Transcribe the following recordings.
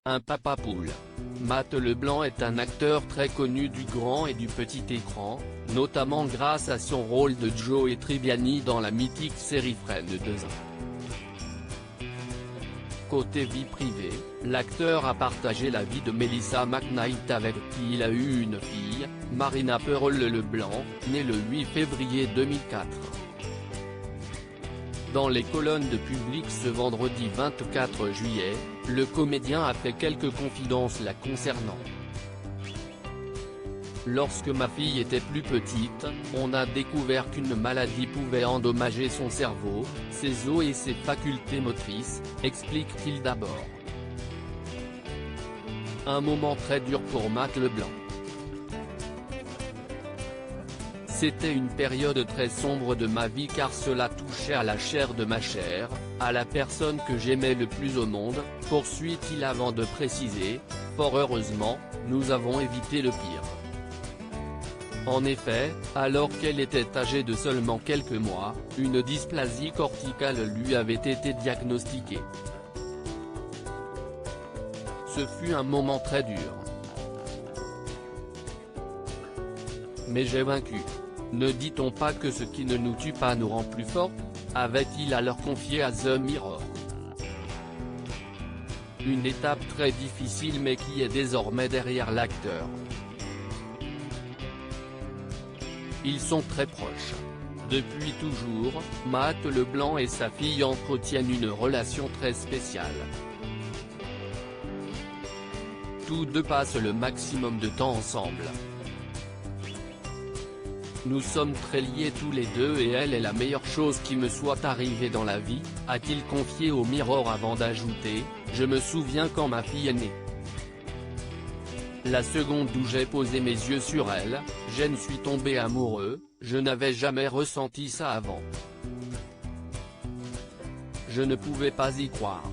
Un papa poule. Matt Leblanc est un acteur très connu du grand et du petit écran, notamment grâce à son rôle de Joey Tribbiani dans la mythique série Friends 2. Côté vie privée, l'acteur a partagé la vie de Melissa McKnight avec qui il a eu une fille, Marina Pearl Leblanc, née le 8 février 2004. Dans les colonnes de Public ce vendredi 24 juillet, le comédien a fait quelques confidences la concernant. Lorsque ma fille était plus petite, on a découvert qu'une maladie pouvait endommager son cerveau, ses os et ses facultés motrices, explique-t-il d'abord. Un moment très dur pour Matt Leblanc. C'était une période très sombre de ma vie car cela touchait à la chair de ma chair, à la personne que j'aimais le plus au monde, poursuit-il avant de préciser, fort heureusement, nous avons évité le pire. En effet, alors qu'elle était âgée de seulement quelques mois, une dysplasie corticale lui avait été diagnostiquée. Ce fut un moment très dur. Mais j'ai vaincu. Ne dit-on pas que ce qui ne nous tue pas nous rend plus forts, avait-il alors confié à The Mirror. Une étape très difficile mais qui est désormais derrière l'acteur. Ils sont très proches. Depuis toujours, Matt Leblanc et sa fille entretiennent une relation très spéciale. Tous deux passent le maximum de temps ensemble. Nous sommes très liés tous les deux et elle est la meilleure chose qui me soit arrivée dans la vie, a-t-il confié au Mirror avant d'ajouter, je me souviens quand ma fille est née. La seconde où j'ai posé mes yeux sur elle, je ne suis tombé amoureux, je n'avais jamais ressenti ça avant. Je ne pouvais pas y croire.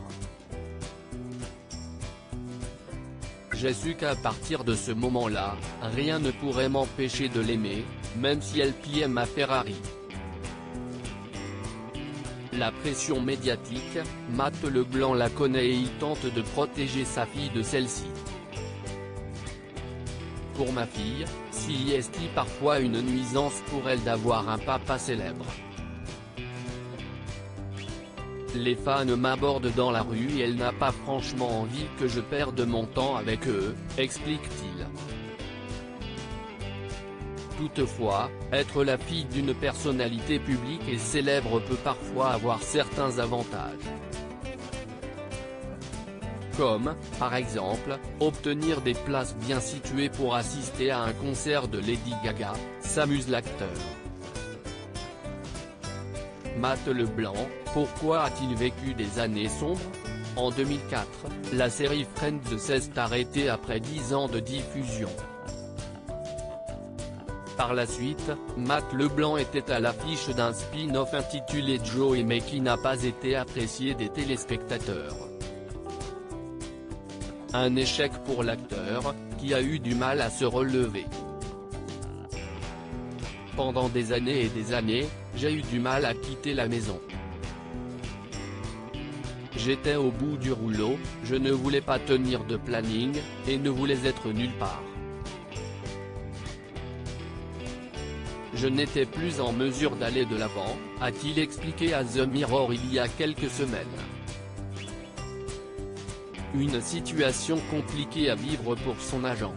J'ai su qu'à partir de ce moment-là, rien ne pourrait m'empêcher de l'aimer, même si elle pillait ma Ferrari. La pression médiatique, Matt Leblanc la connaît et il tente de protéger sa fille de celle-ci. Pour ma fille, s'il y est parfois une nuisance pour elle d'avoir un papa célèbre. Les fans m'abordent dans la rue et elle n'a pas franchement envie que je perde mon temps avec eux, explique-t-il. Toutefois, être la fille d'une personnalité publique et célèbre peut parfois avoir certains avantages. Comme, par exemple, obtenir des places bien situées pour assister à un concert de Lady Gaga, s'amuse l'acteur. Matt Leblanc, pourquoi a-t-il vécu des années sombres? En 2004, la série Friends s'est arrêtée après 10 ans de diffusion. Par la suite, Matt Leblanc était à l'affiche d'un spin-off intitulé Joey mais qui n'a pas été apprécié des téléspectateurs. Un échec pour l'acteur, qui a eu du mal à se relever. Pendant des années et des années, j'ai eu du mal à quitter la maison. J'étais au bout du rouleau, je ne voulais pas tenir de planning, et ne voulais être nulle part. Je n'étais plus en mesure d'aller de l'avant, a-t-il expliqué à The Mirror il y a quelques semaines. Une situation compliquée à vivre pour son agent.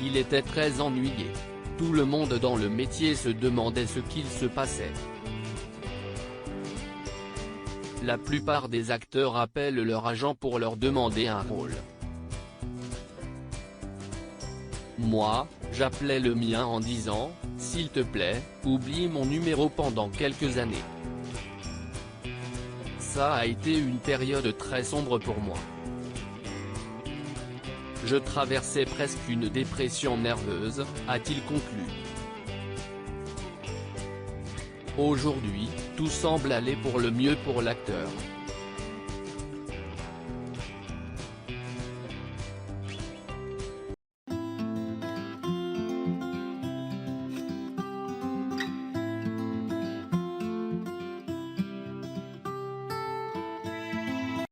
Il était très ennuyé. Tout le monde dans le métier se demandait ce qu'il se passait. La plupart des acteurs appellent leur agent pour leur demander un rôle. Moi, j'appelais le mien en disant, s'il te plaît, oublie mon numéro pendant quelques années. Ça a été une période très sombre pour moi. Je traversais presque une dépression nerveuse, a-t-il conclu. Aujourd'hui, tout semble aller pour le mieux pour l'acteur.